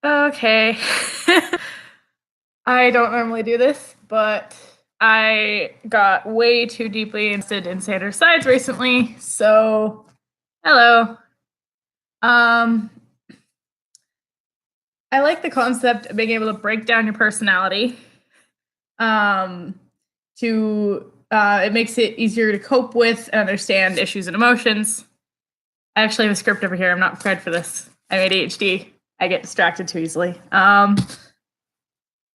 Okay. I don't normally do this, but I got way too deeply interested in Sanders sides recently. So, hello. Um, I like the concept of being able to break down your personality. Um, to it makes it easier to cope with and understand issues and emotions. I actually have a script over here. I'm not prepared for this. I'm ADHD. I get distracted too easily.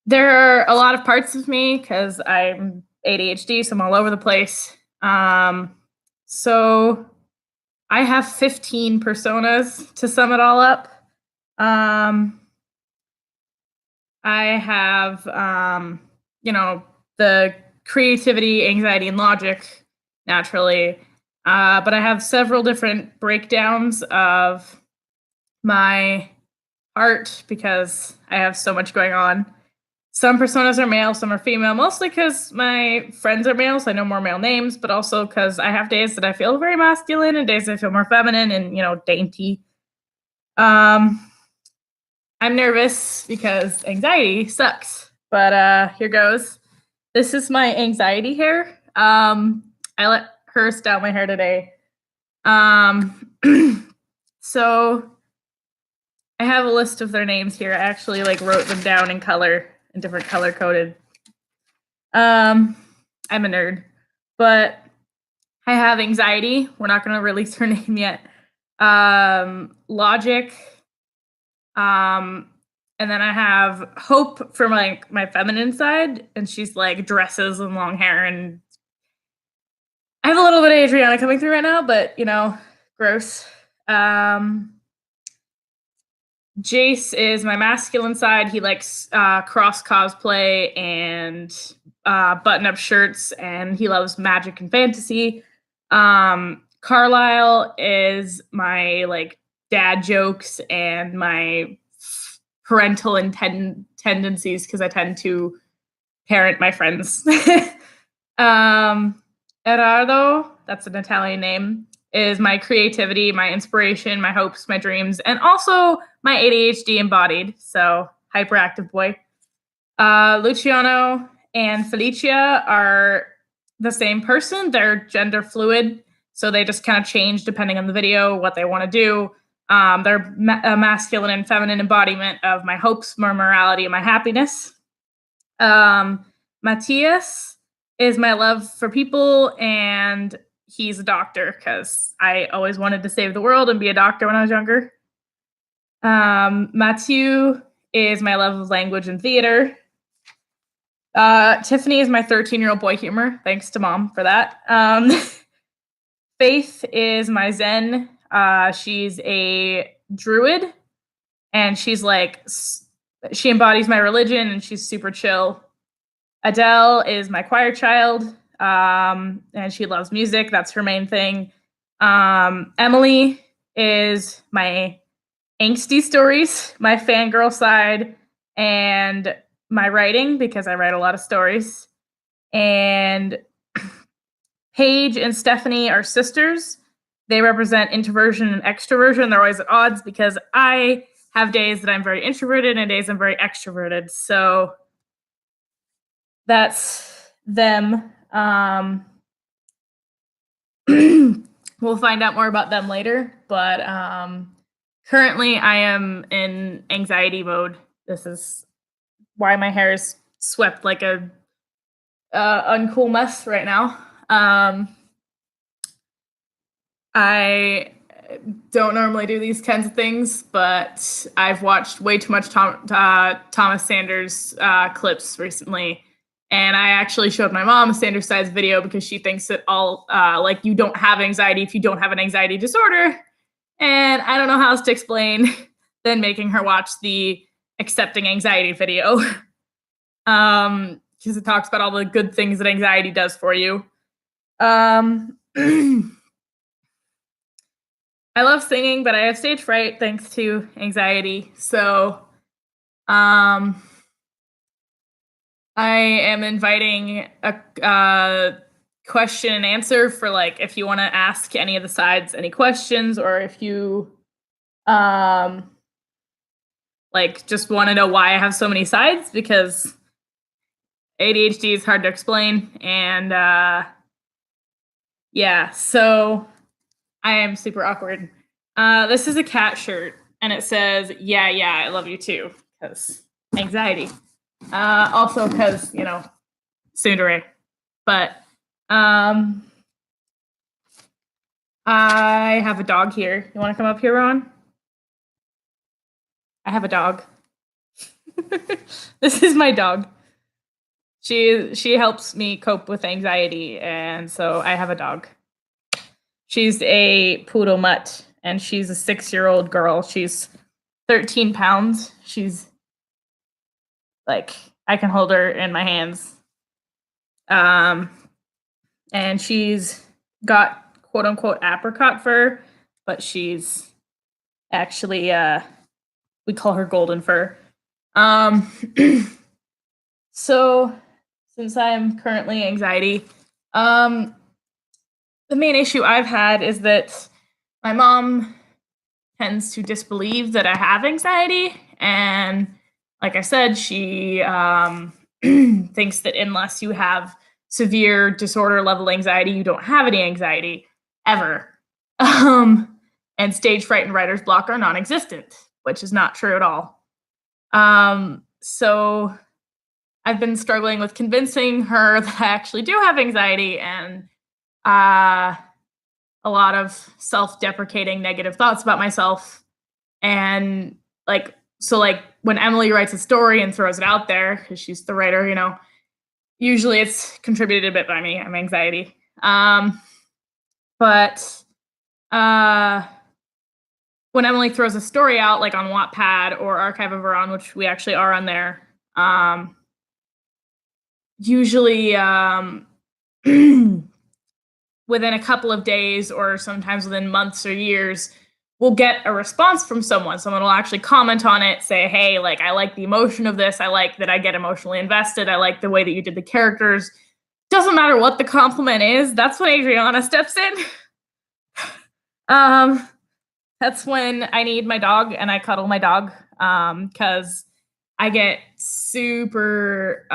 There are a lot of parts of me because I'm ADHD, so I'm all over the place. So I have 15 personas to sum it all up. Um, I have, the creativity, anxiety, and logic naturally. But I have several different breakdowns of my art because I have so much going on. Some personas are male, some are female, mostly because my friends are male, so I know more male names, but also because I have days that I feel very masculine and days I feel more feminine and, dainty. Um, I'm nervous because anxiety sucks, but here goes. This is my anxiety hair. I let her style my hair today. Um, so I have a list of their names here. I actually wrote them down in color, in different color coded. I'm a nerd, but I have anxiety. We're not going to release her name yet. Logic. Um, and then I have hope for my feminine side, and she's like dresses and long hair, and I have a little bit of Adriana coming through right now, but gross. Um, Jace is my masculine side. He likes cross cosplay and button up shirts, and he loves magic and fantasy. Carlisle is my dad jokes and my parental tendencies because I tend to parent my friends. um, Gerardo, that's an Italian name, is my creativity, my inspiration, my hopes, my dreams, and also my ADHD embodied. So, hyperactive boy. Luciano and Felicia are the same person. They're gender fluid. So they just kind of change depending on the video, what they want to do. They're a masculine and feminine embodiment of my hopes, my morality, and my happiness. Matthias is my love for people, and he's a doctor because I always wanted to save the world and be a doctor when I was younger. Mathieu is my love of language and theater. Tiffany is my 13-year-old boy humor. Thanks to mom for that. Faith is my zen. She's a druid, and she's she embodies my religion, and she's super chill. Adele is my choir child, and she loves music. That's her main thing. Emily is my angsty stories, my fangirl side, and my writing because I write a lot of stories. And Paige and Stephanie are sisters. They represent introversion and extroversion. They're always at odds because I have days that I'm very introverted and days I'm very extroverted. So that's them. We'll find out more about them later, but currently I am in anxiety mode. This is why my hair is swept like a uncool mess right now. I don't normally do these kinds of things, but I've watched way too much Thomas Sanders clips recently. And I actually showed my mom a Sanders Sides video because she thinks that you don't have anxiety if you don't have an anxiety disorder. And I don't know how else to explain than making her watch the accepting anxiety video. Because it talks about all the good things that anxiety does for you. I love singing, but I have stage fright thanks to anxiety. So, I am inviting a question and answer for if you want to ask any of the sides any questions, or if you like just want to know why I have so many sides, because ADHD is hard to explain. And yeah, so I am super awkward. This is a cat shirt, and it says, "Yeah, yeah, I love you too," because anxiety. Also because, tsundere. But I have a dog here. You want to come up here, Ron? I have a dog. This is my dog. She helps me cope with anxiety, and so I have a dog. She's a poodle mutt, and she's a 6-year-old girl. She's 13 pounds. She's like, I can hold her in my hands. And she's got quote unquote apricot fur, but she's actually we call her golden fur. So since I am currently anxiety, the main issue I've had is that my mom tends to disbelieve that I have anxiety, and like I said, she thinks that unless you have severe disorder level anxiety, you don't have any anxiety ever. And stage fright and writer's block are non-existent, which is not true at all. So I've been struggling with convincing her that I actually do have anxiety, and a lot of self-deprecating negative thoughts about myself. And like when Emily writes a story and throws it out there, because she's the writer, usually it's contributed a bit by me. I'm anxiety. But when Emily throws a story out, like on Wattpad or Archive of Our Own, which we actually are on there, usually within a couple of days, or sometimes within months or years, we'll get a response from someone. Someone will actually comment on it, say, hey, like, I like the emotion of this. I like that I get emotionally invested. I like the way that you did the characters. Doesn't matter what the compliment is. That's when Adriana steps in. That's when I need my dog and I cuddle my dog, because I get super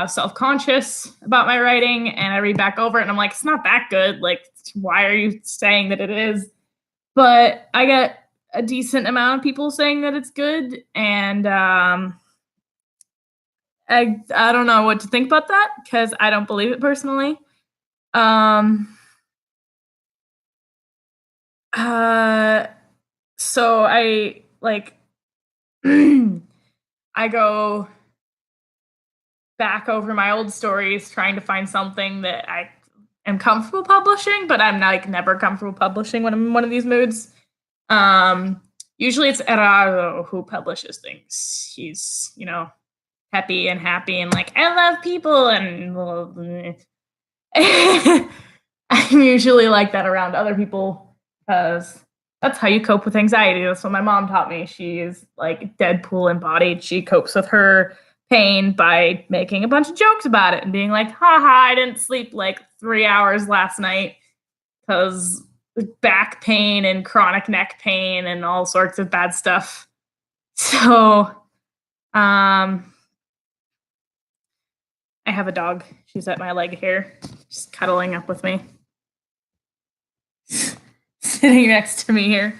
self-conscious about my writing, and I read back over it and I'm like, it's not that good. Like, why are you saying that it is? But I get a decent amount of people saying that it's good, and I don't know what to think about that, because I don't believe it personally. So I I go back over my old stories trying to find something that I am comfortable publishing, but I'm like never comfortable publishing when I'm in one of these moods. Usually it's Eraro who publishes things. He's, peppy and happy and like, I love people, and I'm usually like that around other people, because that's how you cope with anxiety. That's what my mom taught me. She is like Deadpool embodied. She copes with her pain by making a bunch of jokes about it and being like, haha, I didn't sleep like 3 hours last night because back pain and chronic neck pain and all sorts of bad stuff. So, I have a dog. She's at my leg here, just cuddling up with me. Sitting next to me here.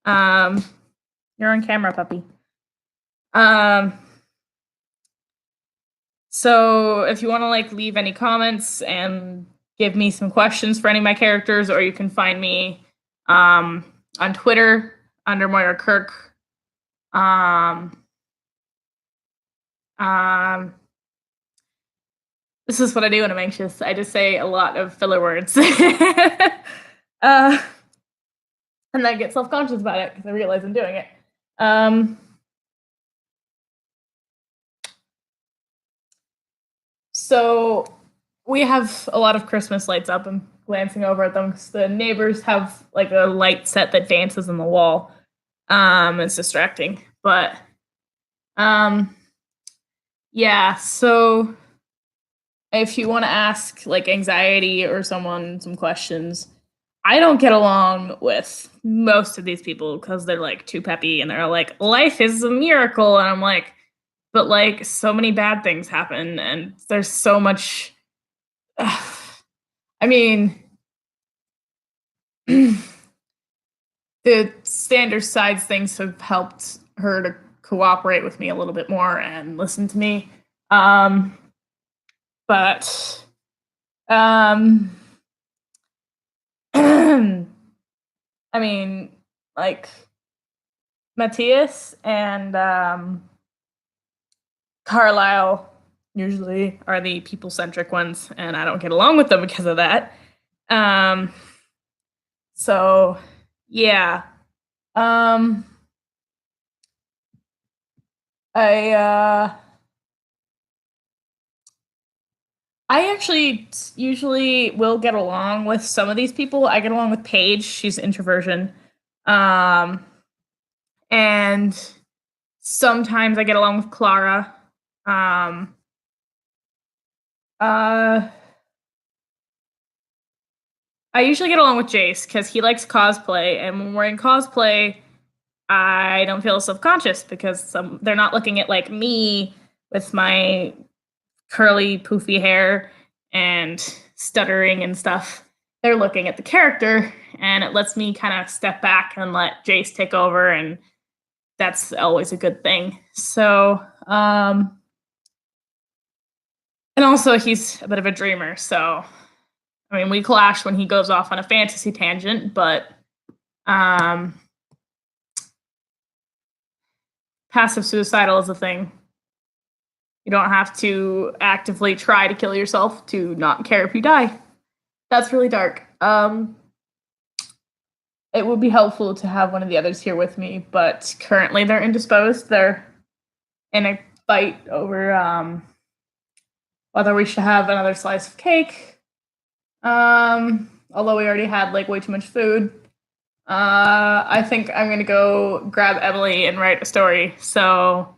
You're on camera, puppy. So if you want to like leave any comments and give me some questions for any of my characters, or you can find me on Twitter under Moira Kirk. This is what I do when I'm anxious. I just say a lot of filler words. And then get self-conscious about it because I realize I'm doing it. So we have a lot of Christmas lights up. I'm glancing over at them because the neighbors have like a light set that dances on the wall. It's distracting, but yeah. So if you want to ask like anxiety or someone some questions, I don't get along with most of these people because they're like too peppy and they're like, life is a miracle. And I'm like, but like so many bad things happen and there's so much. I mean, the standard sides things have helped her to cooperate with me a little bit more and listen to me. Um, but um, I mean, like Matthias and Carlisle usually are the people centric ones, and I don't get along with them because of that. Um, so yeah. Um, I I actually usually will get along with some of these people. I get along with Paige, she's introversion. Um, and sometimes I get along with Clara. Um, uh, I usually get along with Jace because he likes cosplay, and when we're in cosplay, I don't feel self-conscious because they're not looking at like me with my curly, poofy hair and stuttering and stuff. They're looking at the character, and it lets me kind of step back and let Jace take over, and that's always a good thing. So, and also he's a bit of a dreamer, so I mean, we clash when he goes off on a fantasy tangent, but um, passive suicidal is a thing. You don't have to actively try to kill yourself to not care if you die. That's really dark. It would be helpful to have one of the others here with me, but currently they're indisposed. They're in a fight over whether we should have another slice of cake. Although we already had like way too much food. I think I'm gonna go grab Emily and write a story. So,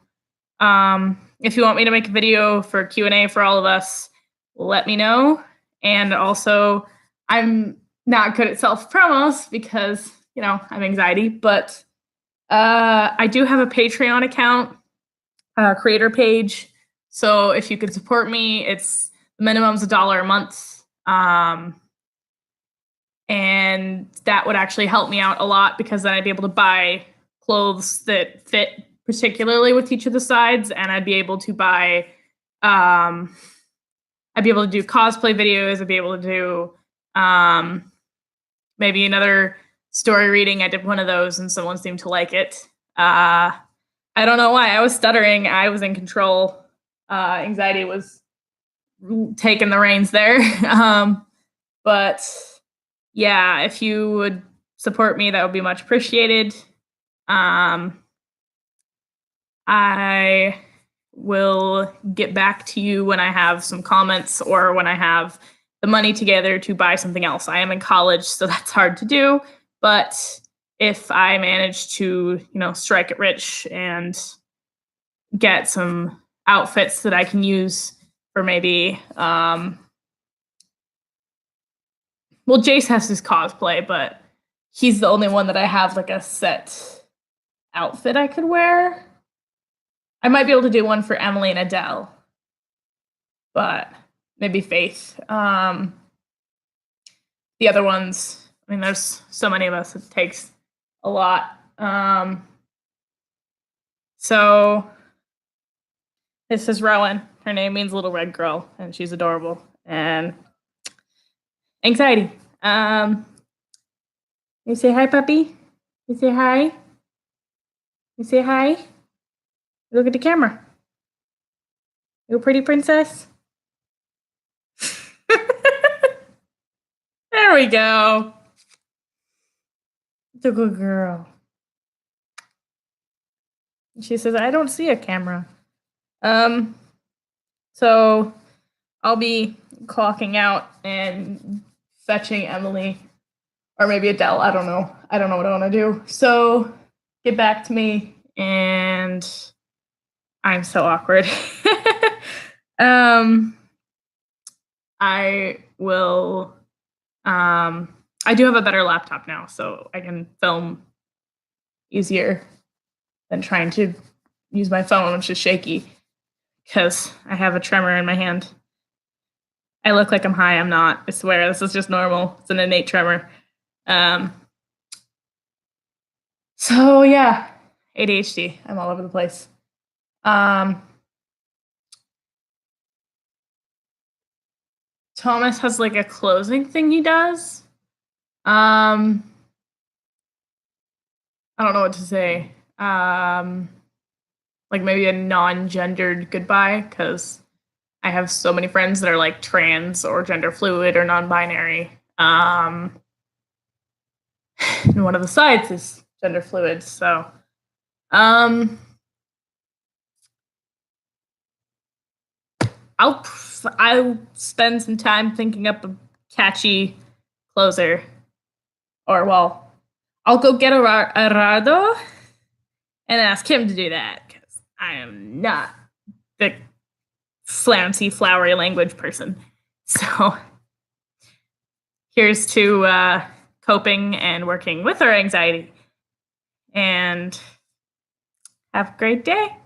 if you want me to make a video for Q&A for all of us, let me know. And also, I'm not good at self promos because I have anxiety, but I do have a Patreon account, creator page. So if you could support me, it's the minimum's $1 a month. And that would actually help me out a lot because then I'd be able to buy clothes that fit particularly with each of the sides, and I'd be able to buy I'd be able to do cosplay videos, I'd be able to do maybe another story reading. I did one of those and someone seemed to like it. I don't know why. I was stuttering, I was in control. Anxiety was taking the reins there. But yeah, if you would support me, that would be much appreciated. I will get back to you when I have some comments or when I have the money together to buy something else. I am in college, so that's hard to do. But if I manage to, strike it rich and get some outfits that I can use for maybe, well, Jace has his cosplay, but he's the only one that I have like a set outfit I could wear. I might be able to do one for Emily and Adele, but maybe Faith. The other ones, I mean, there's so many of us, it takes a lot. So this is Rowan. Her name means little red girl, and she's adorable. And anxiety. You say hi, puppy? You say hi? You say hi? Look at the camera. You a pretty princess? There we go. It's a good girl. She says, I don't see a camera. So I'll be clocking out and fetching Emily, or maybe Adele. I don't know. I don't know what I want to do. So get back to me, and I'm so awkward. I will I do have a better laptop now, so I can film easier than trying to use my phone, which is shaky because I have a tremor in my hand. I look like I'm high. I'm not. I swear. This is just normal. It's an innate tremor. Um, so yeah, ADHD. I'm all over the place. Thomas has like a closing thing he does. I don't know what to say. Like maybe a non-gendered goodbye, because I have so many friends that are like trans or gender fluid or non-binary. And one of the sides is gender fluid. So, I'll spend some time thinking up a catchy closer, or well, I'll go get Arado and ask him to do that because I am not the flouncy, flowery language person. So here's to coping and working with our anxiety. And have a great day.